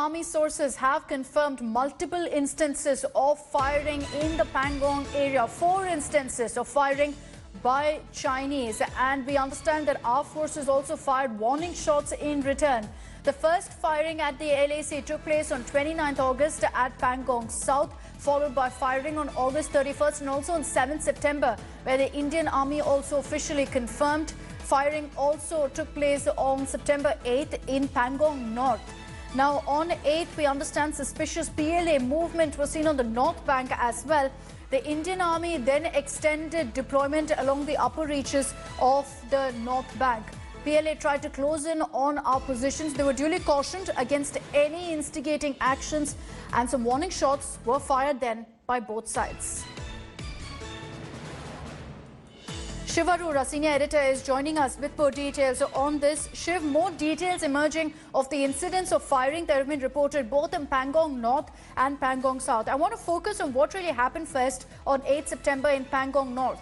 Army sources have confirmed multiple instances of firing in the Pangong area. 4 instances of firing by Chinese, and we understand that our forces also fired warning shots in return. The first firing at the LAC took place on 29th August at Pangong South, followed by firing on August 31st and also on 7th September, where the Indian Army also officially confirmed. Firing also took place on September 8th in Pangong North. Now, on 8th, we understand suspicious PLA movement was seen on the North Bank as well. The Indian Army then extended deployment along the upper reaches of the North Bank. PLA tried to close in on our positions. They were duly cautioned against any instigating actions, and some warning shots were fired then by both sides. Shiv Arora, senior editor, is joining us with more details on this. Shiv, more details emerging of the incidents of firing that have been reported both in Pangong North and Pangong South. I want to focus on what really happened first on 8th September in Pangong North.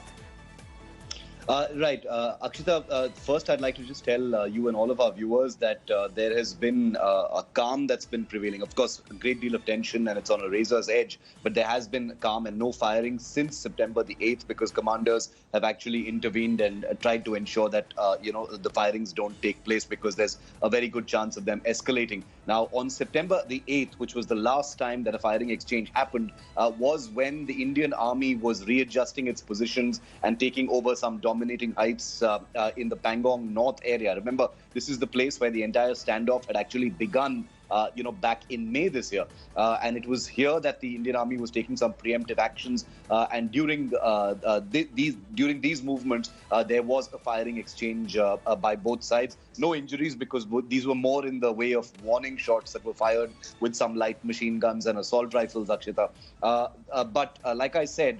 Right. Akshita, first I'd like to just tell you and all of our viewers that there has been a calm that's been prevailing. Of course, a great deal of tension and it's on a razor's edge, but there has been calm and no firing since September the 8th because commanders have actually intervened and tried to ensure that, the firings don't take place because there's a very good chance of them escalating. Now, on September the 8th, which was the last time that a firing exchange happened, was when the Indian Army was readjusting its positions and taking over some dominating heights in the Pangong North area. Remember, this is the place where the entire standoff had actually begun, back in May this year. And it was here that the Indian Army was taking some preemptive actions. And during these movements, there was a firing exchange by both sides. No injuries because these were more in the way of warning shots that were fired with some light machine guns and assault rifles, Akshita. But like I said,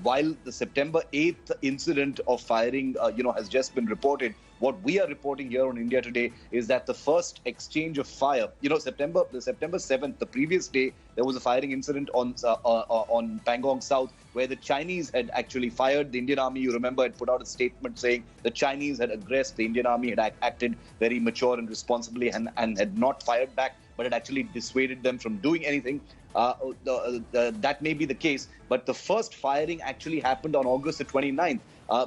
while the September 8th incident of firing, has just been reported, what we are reporting here on India Today is that the first exchange of fire, September 7th, the previous day, there was a firing incident on Pangong South where the Chinese had actually fired. The Indian Army, you remember, had put out a statement saying the Chinese had aggressed. The Indian Army had acted very mature and responsibly and had not fired back, but had actually dissuaded them from doing anything. That may be the case, but the first firing actually happened on August the 29th.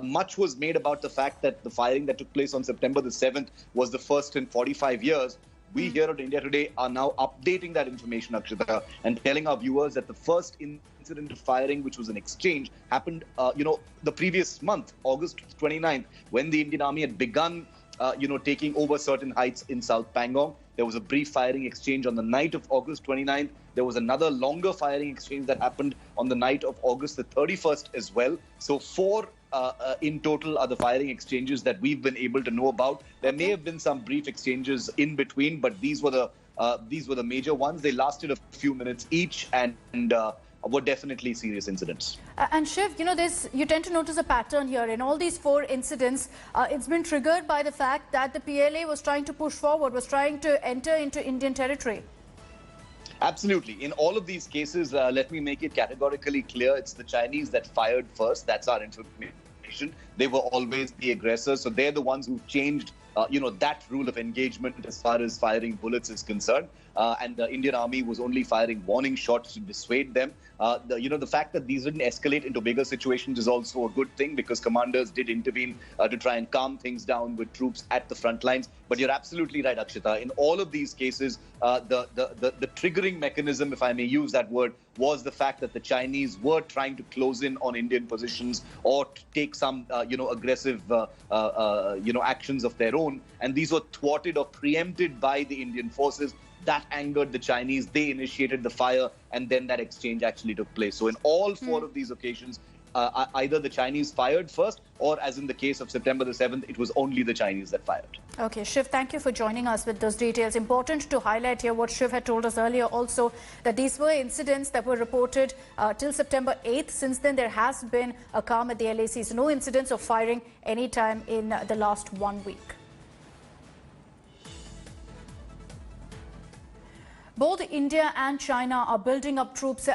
Much was made about the fact that the firing that took place on September the 7th was the first in 45 years. We here at India Today are now updating that information, Akshita, and telling our viewers that the first incident of firing, which was an exchange, happened, the previous month, August 29th, when the Indian Army had begun taking over certain heights in South Pangong. There was a brief firing exchange on the night of August 29th. There was another longer firing exchange that happened on the night of August the 31st as well. So 4 in total are the firing exchanges that we've been able to know about. There may have been some brief exchanges in between, but these were the major ones. They lasted a few minutes each and were definitely serious incidents. And Shiv, you tend to notice a pattern here. In all these 4 incidents, it's been triggered by the fact that the PLA was trying to push forward, was trying to enter into Indian territory. Absolutely. In all of these cases, let me make it categorically clear, it's the Chinese that fired first. That's our information. They were always the aggressors. So they're the ones who changed that rule of engagement as far as firing bullets is concerned. And the Indian Army was only firing warning shots to dissuade them. The fact that these didn't escalate into bigger situations is also a good thing because commanders did intervene to try and calm things down with troops at the front lines. But you're absolutely right, Akshita. In all of these cases, the triggering mechanism, if I may use that word, was the fact that the Chinese were trying to close in on Indian positions or to take some, aggressive, actions of their own. And these were thwarted or preempted by the Indian forces. That angered the Chinese. They initiated the fire, and then that exchange actually took place. So in all 4 of these occasions, either the Chinese fired first, or as in the case of September the 7th, it was only the Chinese that fired. Okay, Shiv, thank you for joining us with those details. Important to highlight here what Shiv had told us earlier also, that these were incidents that were reported till September 8th. Since then, there has been a calm at the LACs. No incidents of firing any time in the last 1 week. Both India and China are building up troops